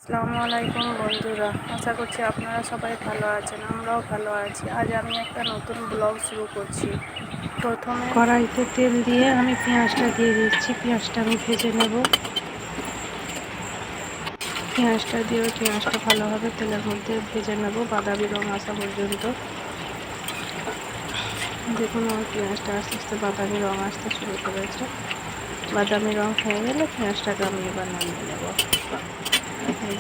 আসসালামু আলাইকুম বন্ধুরা, আশা করছি আপনারা সবাই ভালো আছেন। আমরাও ভালো আছি। আজ আমি একটা নতুন ব্লগ শুরু করছি। প্রথমে কড়াইতে তেল দিয়ে আমি পেঁয়াজটা দিয়ে দিচ্ছি। পেঁয়াজটা আমি ভেজে নেব। পেঁয়াজটা দিয়ে পেঁয়াজটা ভালোভাবে তেলের মধ্যে ভেজে নেব বাদামি রং আসা পর্যন্ত। দেখুন আমার পেঁয়াজটা আস্তে আস্তে বাদামি রং আসতে শুরু করেছে। বাদামি রং হয়ে গেলে পেঁয়াজটাকে আমি এবার নামিয়ে নেব।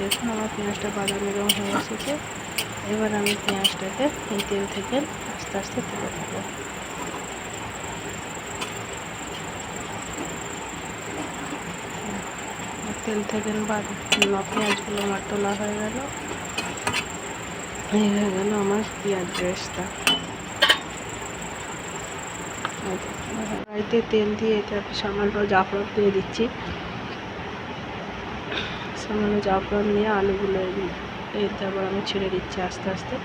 দেখুন আমার পেঁয়াজটা বাদামি রং হয়ে এসেছে। এবার আমি পেঁয়াজটাকে এই তেল থেকে আস্তে আস্তে তুলে নেব। তেল থেকে পেঁয়াজগুলো আমার তোলা হয়ে গেল। হয়ে গেল আমার পেঁয়াজ বেরেস্তা। কড়াইতে তেল দিয়ে এতে সামান্য জাফরান দিয়ে দিচ্ছি। সামান্য জাফরান দিয়ে আলুগুলো এতে আবার আমি ছেড়ে দিচ্ছি আস্তে আস্তে।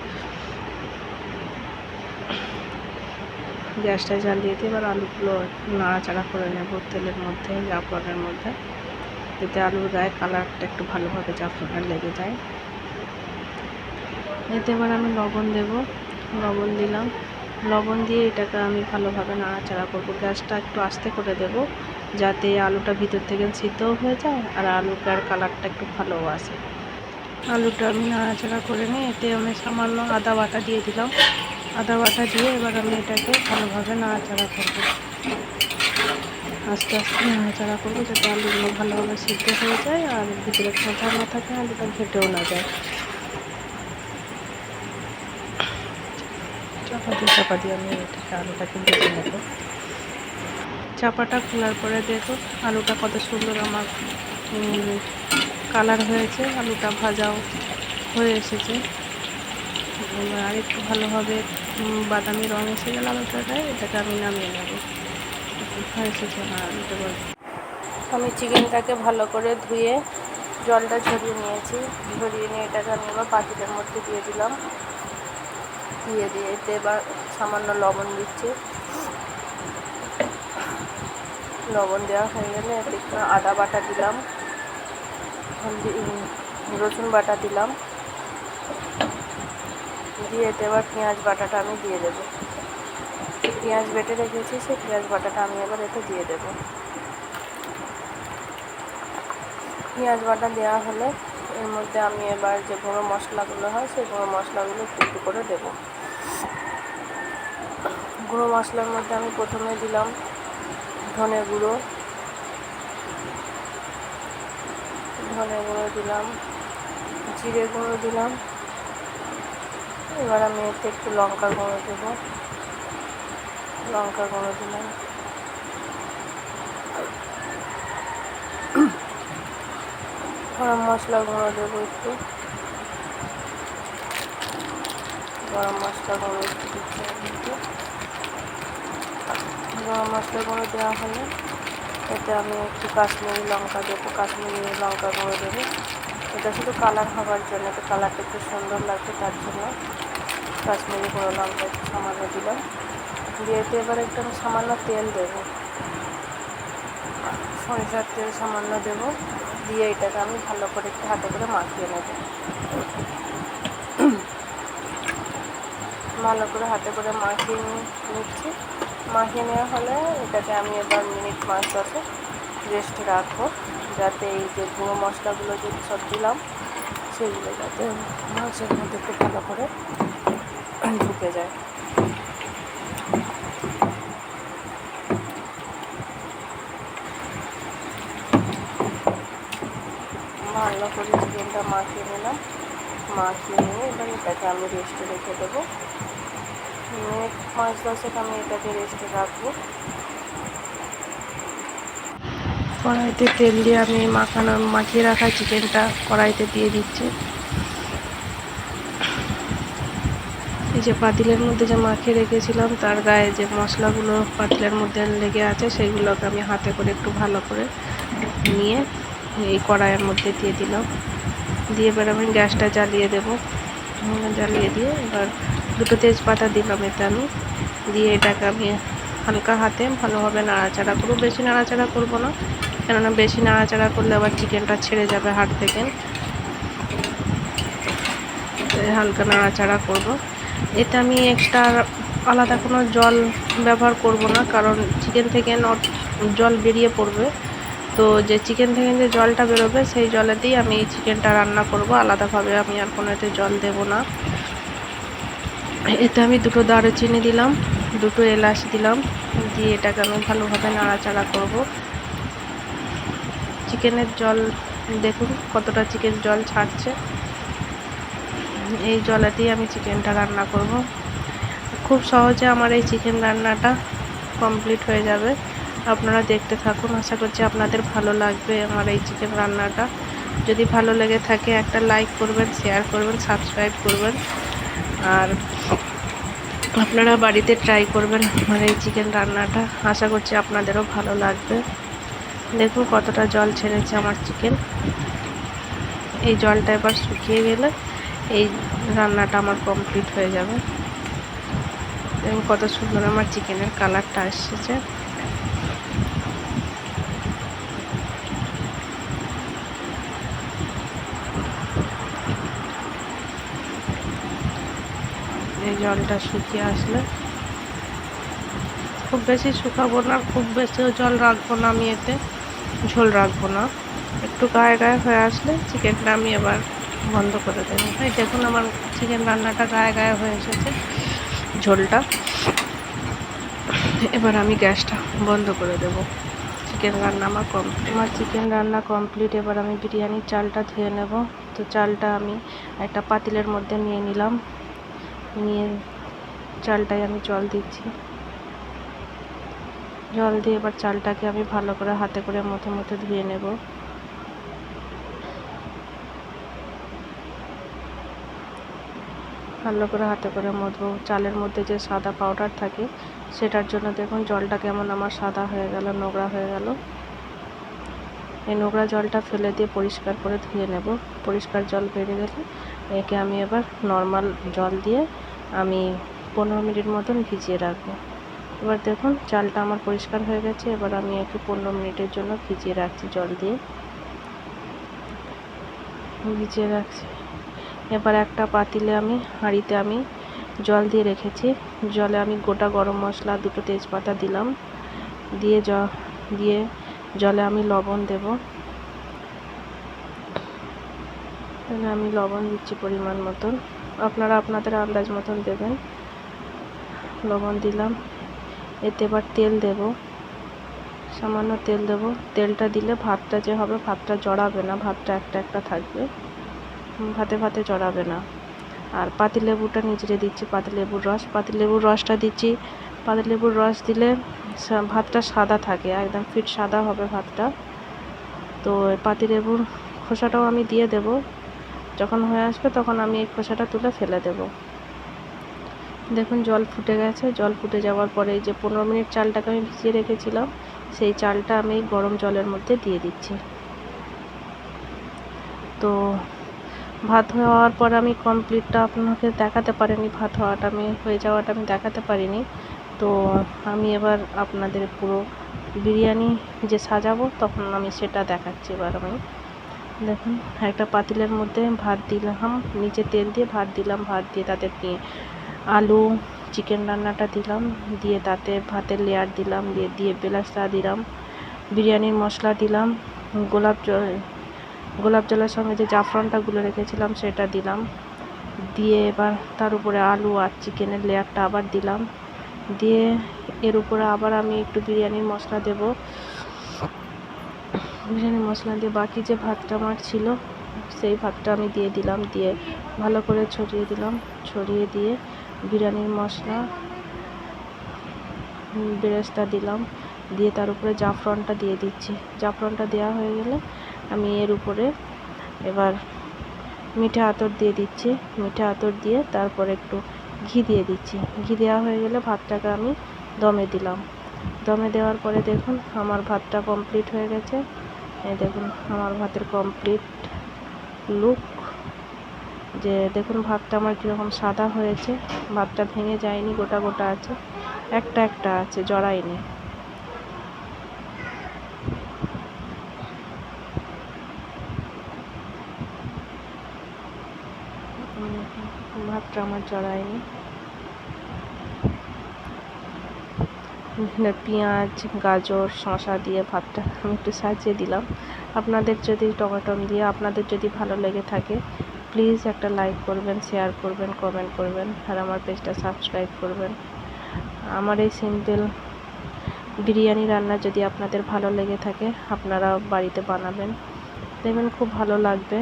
গ্যাসটা জ্বালিয়ে দিয়ে এবার আলুগুলো নাড়াচাড়া করে নেব তেলের মধ্যে, জাফরানের মধ্যে, যাতে আলুর গায়ে কালারটা একটু ভালোভাবে জাফরানের লেগে যায়। এতে এবার আমি লবণ দেব। লবণ দিলাম। লবণ দিয়ে এটাকে আমি ভালোভাবে নাড়াচাড়া করব। গ্যাসটা একটু আস্তে করে দেব, যাতে আলুটা ভিতর থেকে সিদ্ধও হয়ে যায় আর আলুটার কালারটা একটু ভালোও আসে। আলুটা আমি নাড়াচাড়া করে নিয়ে এতে আমি সামান্য আদা বাটা দিয়ে দিলাম। আদা বাটা দিয়ে এবার আমি এটাকে ভালোভাবে নাড়াচাড়া করব। আস্তে আস্তে নাড়াচাড়া করবো, যাতে আলুগুলো ভালোভাবে সিদ্ধ হয়ে যায় আর ভিতরে কাঁচা না থাকে, আলুটা ঘেটেও না যায়। চাপা দিয়ে আমি এটাকে আলুটাকে ভেজে নেব। চাপাটা খোলার পরে দেখো আলুটা কত সুন্দর আমার কালার হয়েছে। আলুটা ভাজাও হয়ে এসেছে। আর একটু ভালোভাবে বাদামি রং এসে গেল আলুটাটায়, এটাকে আমি নামিয়ে নেব। এসেছে আমার আলুটা। আমি চিকেনটাকে ভালো করে ধুয়ে জলটা ঝরিয়ে নিয়েছি। ঝরিয়ে নিয়ে এটাকে আমি এবার পাতিলের মধ্যে দিয়ে দিলাম। দিয়ে এতে এবার সামান্য লবণ দিচ্ছি। লবণ দেওয়া হয়ে গেলে এতে একটু আদা বাটা দিলাম, রসুন বাটা দিলাম। দিয়ে এতে এবার পেঁয়াজ বাটাটা আমি দিয়ে দেব। পেঁয়াজ বেটে রেখেছি, সেই পেঁয়াজ বাটাটা আমি এবার এতে দিয়ে দেব। পেঁয়াজ বাটা দেওয়া হলে এর মধ্যে আমি এবার যে গুঁড়ো মশলাগুলো হয় সেই গুঁড়ো মশলাগুলো একটু একটু করে দেবো। গুঁড়ো মশলার মধ্যে আমি প্রথমে দিলাম ধনে গুঁড়ো দিলাম, জিরে গুঁড়ো দিলাম। এবার আমি এতে একটু লঙ্কা গুঁড়ো দেবো। লঙ্কা গুঁড়ো দিলাম। গরম মশলা গুঁড়ো দেবো একটু। গরম মশলা গুঁড়ো একটু দিচ্ছি। গরম মশলা গুঁড়ো দেওয়া হলে এতে আমি একটু কাশ্মীরি লঙ্কা দেবো। কাশ্মীরি লঙ্কা গুঁড়ো দেবো। এটা শুধু কালার হওয়ার জন্য, তো কালারটা একটু সুন্দর লাগবে, তার জন্য কাশ্মীরি গুঁড়ো লঙ্কা একটু সামান্য দিলাম। দিয়ে এবার একটু আমি সামান্য তেল দেবো, সরিষার তেল সামান্য দেবো। দিয়ে এটাকে আমি ভালো করে একটু হাতে করে মাখিয়ে নেব। ভালো করে হাতে করে মাখিয়ে নিচ্ছি। মাখিয়ে নেওয়া হলে এটাকে আমি এবার মিনিট 5-10 রেস্টে রাখবো, যাতে এই যে গুঁড়ো মশলাগুলো যে সব দিলাম সেগুলো যাতে মাছের মধ্যে একটু ভালো করে ঢুকে যায়। ভালো করে চিকেনটা মাখিয়ে নিলাম। মাখিয়ে নিয়ে এবার এটাকে আমি রেস্টে রেখে দেবো। মিনিট 5-10 আমি এটাকে রেস্টে রাখবো। কড়াইতে তেল দিয়ে আমি মাখিয়ে রাখা চিকেনটা কড়াইতে দিয়ে দিচ্ছি। এই যে পাতিলের মধ্যে যে মাখিয়ে রেখেছিলাম তার গায়ে যে মশলাগুলো পাতিলের মধ্যে লেগে আছে সেইগুলোকে আমি হাতে করে একটু ভালো করে নিয়ে এই কড়াইয়ের মধ্যে দিয়ে দিলাম। দিয়ে এবার আমি গ্যাসটা জ্বালিয়ে দেব। জ্বালিয়ে দিয়ে এবার 2টো তেজপাতা দিলাম এতে আমি। দিয়ে এটাকে আমি হালকা হাতে ভালোভাবে নাড়াচাড়া করবো। বেশি নাড়াচাড়া করবো না, কেননা বেশি নাড়াচাড়া করলে আবার চিকেনটা ছেড়ে যাবে হাত থেকে। হালকা নাড়াচাড়া করব। এতে আমি এক্সট্রা আলাদা কোনো জল ব্যবহার করব না, কারণ চিকেন থেকে জল বেরিয়ে পড়বে। তো যে চিকেন থেকে যে জলটা বেরোবে সেই জলেতেই আমি চিকেনটা রান্না করব, আলাদাভাবে আমি আর কোনো এতে জল দেব না। এতে আমি 2টো দারুচিনি দিলাম, 2টো এলাচ দিলাম, দিয়ে এটাকে আমি ভালোভাবে নাড়াচাড়া করব। চিকেনের জল দেখুন কতটা চিকেন জল ছাড়ছে, এই জলেতেই আমি চিকেনটা রান্না করব। খুব সহজে আমার এই চিকেন রান্নাটা কমপ্লিট হয়ে যাবে। আপনারা দেখতে থাকুন, আশা করছি আপনাদের ভালো লাগবে আমার এই চিকেন রান্নাটা। যদি ভালো লেগে থাকে একটা লাইক করবেন, শেয়ার করবেন, সাবস্ক্রাইব করবেন, আর আপনারা বাড়িতে ট্রাই করবেন আমার এই চিকেন রান্নাটা। আশা করছি আপনাদেরও ভালো লাগবে। দেখুন কতটা জল ছেড়েছে আমার চিকেন। এই জলটা এবার শুকিয়ে গেলে এই রান্নাটা আমার কমপ্লিট হয়ে যাবে। দেখুন কত সুন্দর আমার চিকেনের কালারটা এসেছে। এই জলটা শুকিয়ে আসলে, খুব বেশি শুকাবো না, খুব বেশিও জল রাখবো না, আমি এতে ঝোল রাখবো না। একটু গায়ে গায়ে হয়ে আসলে চিকেনটা আমি এবার বন্ধ করে দেবো। এই দেখুন আমার চিকেন রান্নাটা গায়ে গায়ে হয়ে এসেছে ঝোলটা। এবার আমি গ্যাসটা বন্ধ করে দেব। চিকেন রান্না আমার চিকেন রান্না কমপ্লিট। এবার আমি বিরিয়ানির চালটা ধুয়ে নেব। তো চালটা আমি একটা পাতিলের মধ্যে নিয়ে নিলাম, নিয়ে চালটায় আমি জল দিচ্ছি। জল দিয়ে এবার চালটাকে আমি ভালো করে হাতে করে মুথে মুথে ধুয়ে নেব। ভালো করে হাতে করে মুছবো। চালের মধ্যে যে সাদা পাউডার থাকে সেটার জন্য দেখুন জলটা কেমন আমার সাদা হয়ে গেল, নোংরা হয়ে গেল। এই নোংরা জলটা ফেলে দিয়ে পরিষ্কার করে ধুয়ে নেব। পরিষ্কার জল বেরিয়ে গেলে একে আমি এবার নর্মাল জল দিয়ে আমি 15 মিনিট মতন ভিজিয়ে রাখবো। এবার দেখুন চালটা আমার পরিষ্কার হয়ে গেছে। এবার আমি একে 15 মিনিটের জন্য ভিজিয়ে রাখছি, জল দিয়ে ভিজিয়ে রাখছি। এবার একটা পাতিলে আমি হাঁড়িতে আমি জল দিয়ে রেখেছি। জলে আমি গোটা গরম মশলা, 2টো তেজপাতা দিলাম, দিয়ে জলে আমি লবণ দেব। আমি লবণ দিচ্ছি পরিমাণ মতন, আপনারা আপনাদের আন্দাজ মতন দেবেন। লবণ দিলাম। এতে এবার তেল দেব, সামান্য তেল দেব। তেলটা দিলে ভাতটা যে হবে ভাতটা জড়াবে না, ভাতটা একটা একটা থাকবে, ভাতে ভাতে জড়াবে না। আর পাতিলেবুটা নিচড়ে দিচ্ছি, পাতিলেবুর রসটা দিচ্ছি। পাতিলেবুর রস দিলে ভাতটা সাদা থাকে, একদম ফিট সাদা হবে ভাতটা। তো পাতিলেবুর খোসাটাও আমি দিয়ে দেব। যখন হয়ে আসবে তখন আমি এই খোসাটা তুলে ফেলে দেব। দেখুন জল ফুটে গেছে। জল ফুটে যাওয়ার পরে যে 15 মিনিট চালটাকে আমি ভিজিয়ে রেখেছিলাম সেই চালটা আমি গরম জলের মধ্যে দিয়ে দিচ্ছি। তো ভাত হওয়ার পর আমি কমপ্লিটটা আপনাকে দেখাতে পারিনি, ভাত হওয়াটা আমি হয়ে যাওয়াটা আমি দেখাতে পারিনি। তো আমি এবার আপনাদের পুরো বিরিয়ানি যে সাজাবো তখন আমি সেটা দেখাচ্ছি। এবার আমি দেখুন একটা পাতিলের মধ্যে ভাত দিলাম, নিচে তেল দিয়ে ভাত দিলাম, ভাত দিয়ে তাতে আলু চিকেন রান্নাটা দিলাম, দিয়ে তাতে ভাতের লেয়ার দিলাম, দিয়ে বেলাস্তা দিলাম, বিরিয়ানির মশলা দিলাম, গোলাপ জলের সঙ্গে যে জাফরানটা গুলে রেখেছিলাম সেটা দিলাম, দিয়ে এবার তার উপরে আলু আর চিকেনের লেয়ারটা আবার দিলাম, দিয়ে এর উপরে আবার আমি একটু বিরিয়ানির মশলা দেব। বিরিয়ানির মশলা দিয়ে বাকি যে ভাতটা আমার ছিল সেই ভাতটা আমি দিয়ে দিলাম, দিয়ে ভালো করে ছড়িয়ে দিলাম। ছড়িয়ে দিয়ে বিরিয়ানির মশলা বেরেস্তা দিলাম, দিয়ে তার উপরে জাফরানটা দিয়ে দিচ্ছি। জাফরানটা দেওয়া হয়ে গেলে আমি এর উপরে এবার মিঠা আতর দিয়ে দিচ্ছি। মিঠা আতর দিয়ে তারপর একটু ঘি দিয়ে দিচ্ছি। ঘি দেওয়া হয়ে গেলে ভাতটাকে আমি দমে দিলাম। দমে দেওয়ার পরে দেখুন আমার ভাতটা কমপ্লিট হয়ে গেছে। এই দেখুন আমার ভাতের কমপ্লিট লুক। যে দেখুন ভাতটা আমার কীরকম সাদা হয়েছে, ভাতটা ভেঙে যায়নি, গোটা গোটা আছে, একটা একটা আছে, জড়ায়নি। ভাতটা আমার জড়ায়নি। এখানে পেঁয়াজ, গাজর, শসা দিয়ে ভাতটা আমি একটু সাজিয়ে দিলাম। আপনাদের যদি টমেটো দিয়ে আপনাদের যদি ভালো লেগে থাকে প্লিজ একটা লাইক করবেন, শেয়ার করবেন, কমেন্ট করবেন, আর আমার পেজটা সাবস্ক্রাইব করবেন। আমার এই সিম্পল বিরিয়ানি রান্না যদি আপনাদের ভালো লেগে থাকে আপনারা বাড়িতে বানাবেন, দেখবেন খুব ভালো লাগবে।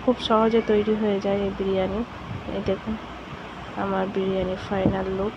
খুব সহজে তৈরি হয়ে যায় এই বিরিয়ানি। এই দেখুন আমার বিরিয়ানির ফাইনাল লুক।